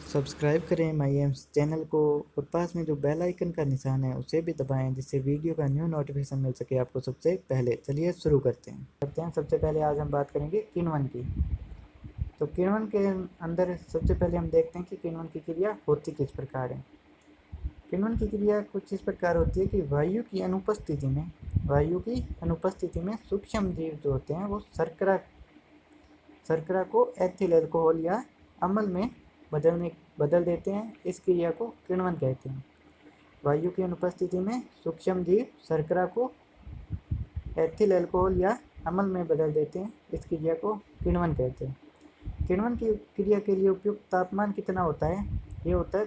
Subscribe करें माई AIIMS channel को और पास में जो बेल आइकन का निशान है उसे भी दबाएं जिससे वीडियो का न्यू नोटिफिकेशन मिल सके आपको सबसे पहले। चलिए शुरू करते हैं। सबसे पहले आज हम बात करेंगे किण्वन की। तो किण्वन के अंदर सबसे पहले हम देखते हैं कि किण्वन की क्रिया होती किस प्रकार है। किण्वन की क्रिया कुछ इस प्रकार होती है कि वायु की अनुपस्थिति में सूक्ष्म जीव जो होते हैं वो शर्करा को एथिल अल्कोहल या अम्ल में बदल देते हैं। इस क्रिया को किण्वन कहते हैं। वायु की अनुपस्थिति में सूक्ष्म जीव शर्करा को एथिल अल्कोहल या अम्ल में बदल देते हैं। इस क्रिया को किण्वन कहते हैं। किण्वन की क्रिया के लिए उपयुक्त तापमान कितना होता है? ये होता है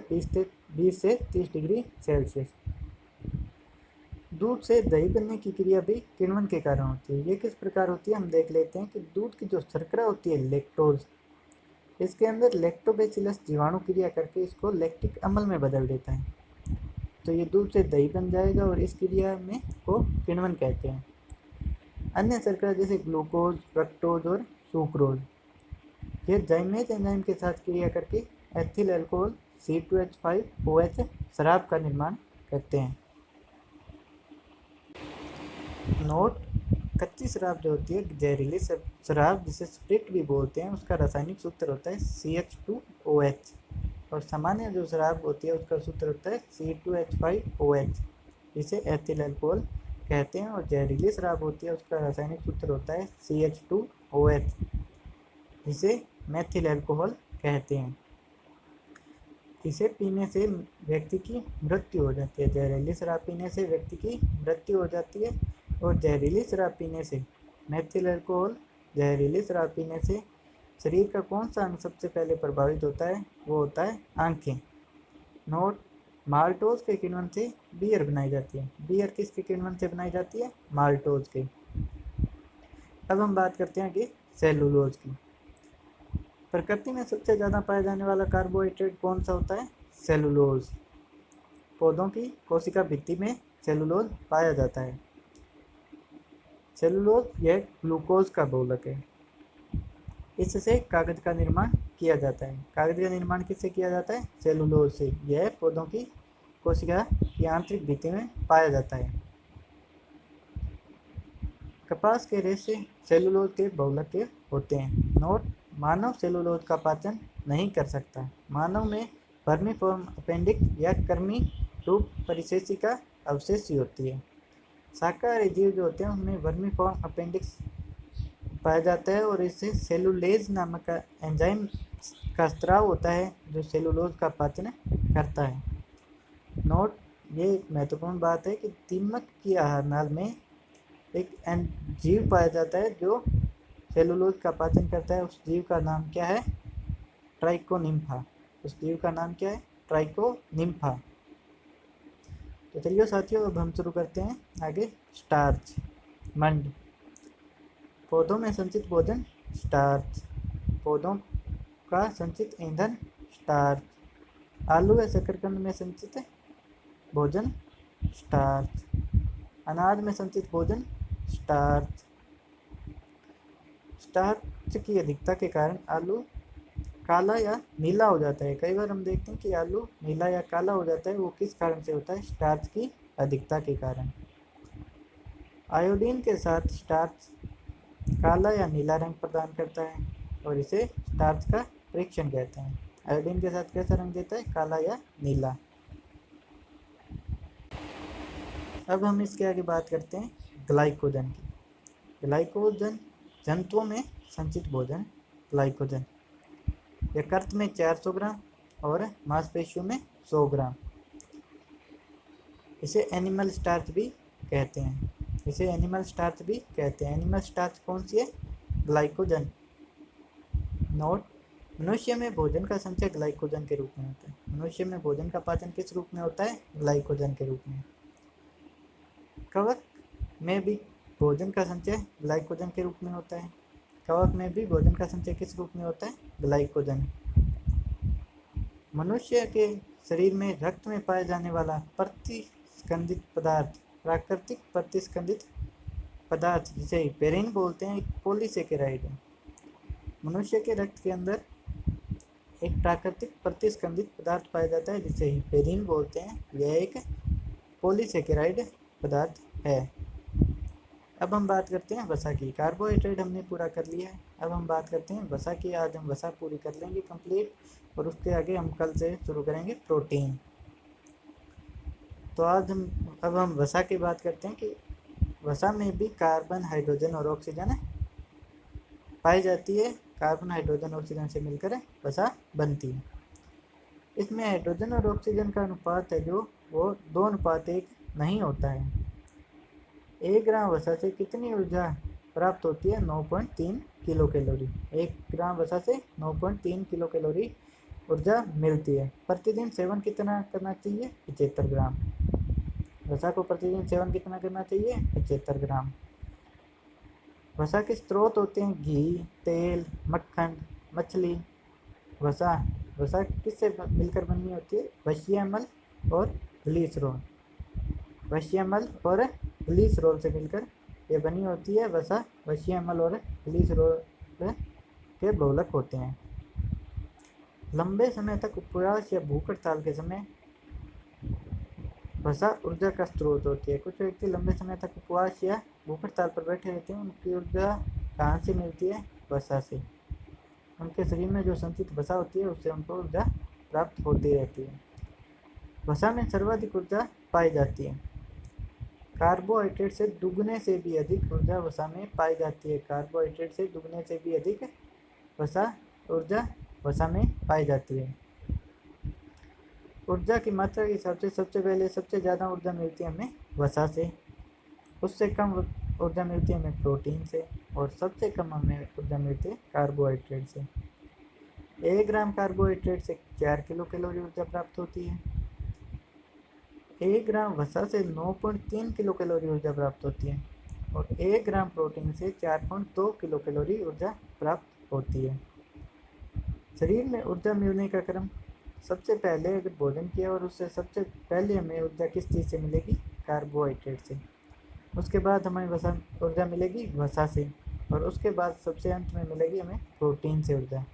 20 से 30 डिग्री सेल्सियस। दूध से दही बनने की क्रिया भी किण्वन के कारण होती है। ये किस प्रकार होती है हम देख लेते हैं कि दूध की जो शर्करा होती है लैक्टोज, इसके अंदर लैक्टोबैसिलस जीवाणु क्रिया करके इसको लैक्टिक अम्ल में बदल देता है, तो ये दूध से दही बन जाएगा और इस क्रिया में को किण्वन कहते हैं। अन्य शर्करा जैसे ग्लूकोज, फ्रक्टोज और सुक्रोज ये जाइमेज एंजाइम के साथ क्रिया करके एथिल अल्कोहल C2H5OH शराब का निर्माण करते हैं। नोट: कच्ची शराब जो होती है जहरीली शराब जिसे स्प्रिट भी बोलते हैं, उसका रासायनिक सूत्र होता है CH2OH और सामान्य जो शराब होती है उसका सूत्र होता है C2H5OH, इसे एथिल अल्कोहल कहते हैं। और जहरीली शराब होती है उसका रासायनिक सूत्र होता है CH2OH, जिसे मेथिल अल्कोहल कहते हैं। इसे पीने से व्यक्ति की मृत्यु हो जाती है। जहरीली शराब पीने से व्यक्ति की मृत्यु हो जाती है। और जहरीली शराब पीने से मेथिल अल्कोहल जहरीली शराब पीने से शरीर का कौन सा अंग सबसे पहले प्रभावित होता है? वो होता है आंखें। नोट: माल्टोज के किण्वन से बियर बनाई जाती है। बियर किसके किण्वन से बनाई जाती है? माल्टोज के। अब हम बात करते हैं कि सेलुलोज की। प्रकृति में सबसे ज़्यादा पाया जाने वाला कार्बोहाइड्रेट कौन सा होता है? सेलुलोज। पौधों की कोशिका भित्ति में सेलुलोज पाया जाता है। सेलुलोज यह ग्लूकोज का बहुलक है। इससे कागज का निर्माण किया जाता है। कागज का निर्माण किससे किया जाता है? सेलुलोज से। यह पौधों की कोशिका की आंतरिक भित्ति में पाया जाता है। कपास के रेशे सेलुलोज के बहुलक के होते हैं। नोट: मानव सेलुलोज का पाचन नहीं कर सकता। मानव में वर्मीफॉर्म अपेंडिक्स या कृमि रूप परिशेषिका अवशेषी होती है। शाकाहारी जीव जो होते हैं उनमें वर्मीफॉर्म अपेंडिक्स पाया जाता है और इससे सेलुलेज नामक एंजाइम का स्राव होता है जो सेलुलोज का पाचन करता है। नोट: ये एक महत्वपूर्ण बात है कि दीमक की आहार नाल में एक जीव पाया जाता है जो सेलुलोज का पाचन करता है। उस जीव का नाम क्या है? ट्राइकोनिम्फा। उस जीव का नाम क्या है? ट्राइकोनिम्फा। तो चलिए साथियों, अब हम शुरू करते हैं आगे। स्टार्च, मंड। पौधों में संचित भोजन स्टार्च। पौधों का संचित ईंधन स्टार्च। आलू व शकरकंद में संचित भोजन स्टार्च। अनाज में संचित भोजन स्टार्च। स्टार्च की अधिकता के कारण आलू काला या नीला हो जाता है। कई बार हम देखते हैं कि आलू नीला या काला हो जाता है, वो किस कारण से होता है? स्टार्च की अधिकता के कारण। आयोडीन के साथ स्टार्च काला या नीला रंग प्रदान करता है और इसे स्टार्च का फ्रिक्शन कहते हैं। आयोडीन के साथ कैसा रंग देता है? काला या नीला। अब हम इसके आगे बात करते हैं ग्लाइकोजन की। ग्लाइकोजन जंतुओं में संचित भोजन ग्लाइकोजन। यकृत में 400 ग्राम और मांसपेशियों में 100 ग्राम। इसे एनिमल स्टार्च भी कहते हैं। एनिमल स्टार्च कौन सी है? ग्लाइकोजन। नोट: मनुष्य में भोजन का संचय ग्लाइकोजन के रूप में होता है। मनुष्य में भोजन का पाचन किस रूप में होता है? ग्लाइकोजन के रूप में। कवक में भी भोजन का संचय ग्लाइकोजन के रूप में होता है। कवक में भी भोजन का संचय किस रूप में होता है? ग्लाइकोजन। मनुष्य के शरीर में रक्त में पाया जाने वाला प्रतिस्कंदित पदार्थ, प्राकृतिक प्रतिस्कंदित पदार्थ जिसे हेपेरिन बोलते हैं, एक पॉलीसेकेराइड है। मनुष्य के रक्त के अंदर एक प्राकृतिक प्रतिस्कंदित पदार्थ पाया जाता है जिसे हिपेरिन बोलते हैं। यह एक पॉलीसेकेराइड पदार्थ है। अब हम बात करते हैं वसा की। कार्बोहाइड्रेट हमने पूरा कर लिया है, अब हम बात करते हैं वसा की। आज हम वसा पूरी कर लेंगे कंप्लीट, और उसके आगे हम कल से शुरू करेंगे प्रोटीन। तो आज अब हम वसा की बात करते हैं कि वसा में भी कार्बन, हाइड्रोजन और ऑक्सीजन पाई जाती है। कार्बन, हाइड्रोजन, ऑक्सीजन से मिलकर वसा बनती है। इसमें हाइड्रोजन और ऑक्सीजन का अनुपात है जो वो 2:1 नहीं होता है। 1 ग्राम वसा से कितनी ऊर्जा प्राप्त होती है? 9.3 किलो कैलोरी। 1 ग्राम वसा से 9.3 किलो कैलोरी ऊर्जा मिलती है। प्रतिदिन सेवन कितना करना चाहिए? 75 ग्राम। वसा को प्रतिदिन सेवन कितना करना चाहिए? 75 ग्राम। वसा के स्रोत होते हैं घी, तेल, मक्खन, मछली। वसा किससे मिलकर बनी होती है? वशिय अम्ल और ग्लिसरॉल। वशिय अम्ल और ग्लिसरॉल से मिलकर ये बनी होती है वसा। वशिय अम्ल और ग्लिसरॉल के बहुलक होते हैं। लंबे समय तक उपवास या भूख हड़ताल के समय वसा ऊर्जा का स्रोत होती है। कुछ व्यक्ति लंबे समय तक उपवास या भूख हड़ताल पर बैठे रहते हैं, उनकी ऊर्जा कहाँ से मिलती है? वसा से। उनके शरीर में जो संचित वसा होती है उससे उनको ऊर्जा प्राप्त होती रहती है। वसा में सर्वाधिक ऊर्जा पाई जाती है। कार्बोहाइड्रेट से दुगने से भी अधिक ऊर्जा वसा में पाई जाती है। कार्बोहाइड्रेट से दुगने से भी अधिक ऊर्जा वसा में पाई जाती है। ऊर्जा की मात्रा के हिसाब से सबसे पहले सबसे ज़्यादा ऊर्जा मिलती है हमें वसा से, उससे कम ऊर्जा मिलती है हमें प्रोटीन से, और सबसे कम हमें ऊर्जा मिलती है कार्बोहाइड्रेट से। 1 ग्राम कार्बोहाइड्रेट से 4 किलो कैलोरी ऊर्जा प्राप्त होती है। 1 ग्राम वसा से 9.3 किलो कैलोरी ऊर्जा प्राप्त होती है, और 1 ग्राम प्रोटीन से 4.2 किलो कैलोरी ऊर्जा प्राप्त होती है। शरीर में ऊर्जा मिलने का क्रम, सबसे पहले अगर भोजन किया और उससे सबसे पहले हमें ऊर्जा किस चीज़ से मिलेगी? कार्बोहाइड्रेट से। उसके बाद हमें ऊर्जा मिलेगी वसा से, और उसके बाद सबसे अंत में मिलेगी हमें प्रोटीन से ऊर्जा।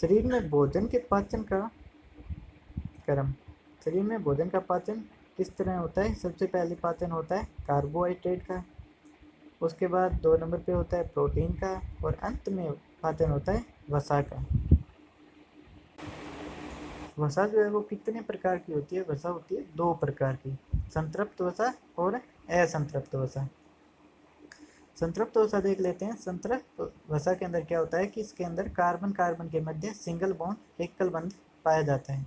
शरीर में भोजन के पाचन का क्रम, शरीर में भोजन का पाचन किस तरह होता है? सबसे पहले पाचन होता है कार्बोहाइड्रेट का, उसके बाद 2 नंबर पे होता है प्रोटीन का, और अंत में पाचन होता है वसा का। वसा जो है वो कितने प्रकार की होती है? वसा होती है 2 प्रकार की, संतृप्त वसा और असंतृप्त वसा। संतृप्त वसा देख लेते हैं। संतृप्त वसा के अंदर क्या होता है कि इसके अंदर कार्बन कार्बन के मध्य सिंगल बॉन्ड, एकल बंध पाया जाता है।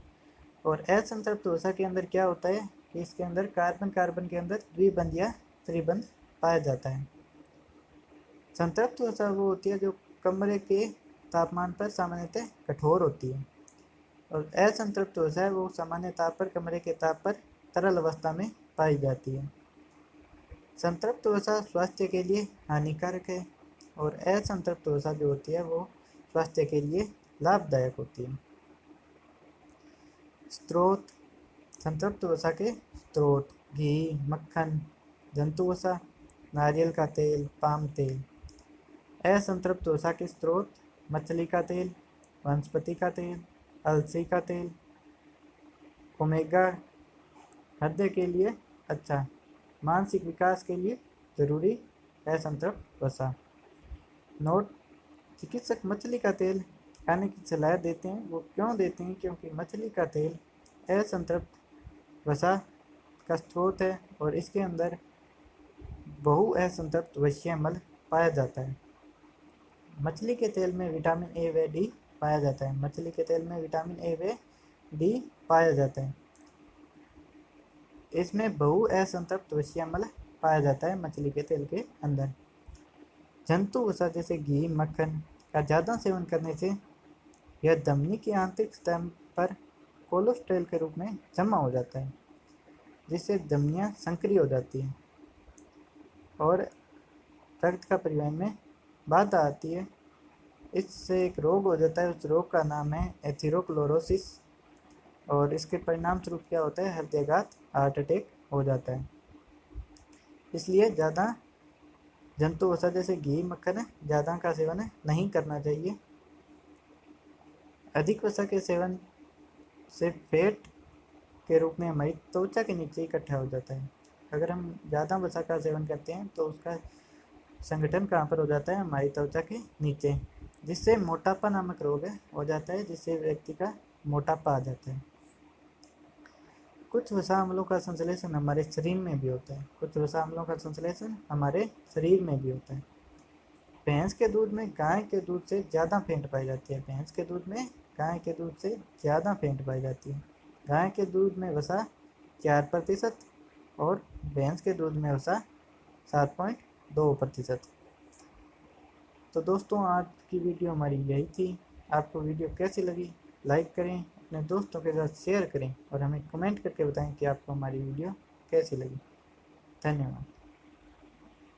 और असंतृप्त वसा के अंदर क्या होता है कि इसके अंदर कार्बन कार्बन के अंदर द्विबंध या त्रिबंध पाया जाता है। संतृप्त वसा वो होती है जो कमरे के तापमान पर सामान्यतः कठोर होती है, और असंतृप्त वसा है वो सामान्य ताप पर, कमरे के ताप पर तरल अवस्था में पाई जाती है। संतृप्त वसा स्वास्थ्य के लिए हानिकारक है, और असंतृप्त वसा जो होती है वो स्वास्थ्य के लिए लाभदायक होती है। स्रोत, संतृप्त वसा के स्रोत घी, मक्खन, जंतु वसा, नारियल का तेल, पाम तेल। असंतृप्त वसा के स्रोत मछली का तेल, वनस्पति का तेल, अलसी का तेल। ओमेगा हृदय के लिए अच्छा, मानसिक विकास के लिए जरूरी असंतृप्त वसा। नोट, चिकित्सक मछली का तेल खाने की सलाह देते हैं। वो क्यों देते हैं? क्योंकि मछली का तेल असंतृप्त वसा का स्रोत है, और इसके अंदर बहु असंतृप्त वशिय अम्ल पाया जाता है। मछली के तेल में विटामिन ए व डी पाया जाता है। मछली के तेल में विटामिन ए व डी पाया जाता है। इसमें बहु असंतृप्त वशिय अम्ल पाया जाता है मछली के तेल के अंदर। जंतु वसा जैसे घी, मक्खन का ज़्यादा सेवन करने से यह धमनी की आंतरिक सतह पर कोलेस्ट्रॉल के रूप में जमा हो जाता है, जिससे धमनियाँ संकरी हो जाती हैं और रक्त का परिवहन में बाधा आती है। इससे एक रोग हो जाता है, उस रोग का नाम है एथेरोस्क्लेरोसिस, और इसके परिणाम स्वरूप क्या होता है? हृदयाघात, हार्ट अटैक हो जाता है। इसलिए ज़्यादा जंतु वसा जैसे घी, मक्खन ज़्यादा का सेवन नहीं करना चाहिए। अधिक वसा के सेवन से फैट के रूप में हमारी त्वचा के नीचे इकट्ठा हो जाता है। अगर हम ज़्यादा वसा का सेवन करते हैं तो उसका संगठन कहाँ पर हो जाता है, हमारी त्वचा के नीचे, जिससे मोटापा नामक रोग हो जाता है, जिससे व्यक्ति का मोटापा आ जाता है। कुछ वसा अम्लों का संश्लेषण हमारे शरीर में भी होता है, कुछ वसा अम्लों का संश्लेषण हमारे शरीर में भी होता है। भैंस के दूध में गाय के दूध से ज़्यादा फेंट पाई जाती है। भैंस के दूध में गाय के दूध से ज़्यादा फेंट पाई जाती है। गाय के दूध में वसा 4% और भैंस के दूध में वसा 7.2%। तो दोस्तों, आज की वीडियो हमारी यही थी। आपको वीडियो कैसी लगी लाइक करें, अपने दोस्तों के साथ शेयर करें और हमें कमेंट करके बताएं कि आपको हमारी वीडियो कैसी लगी। धन्यवाद।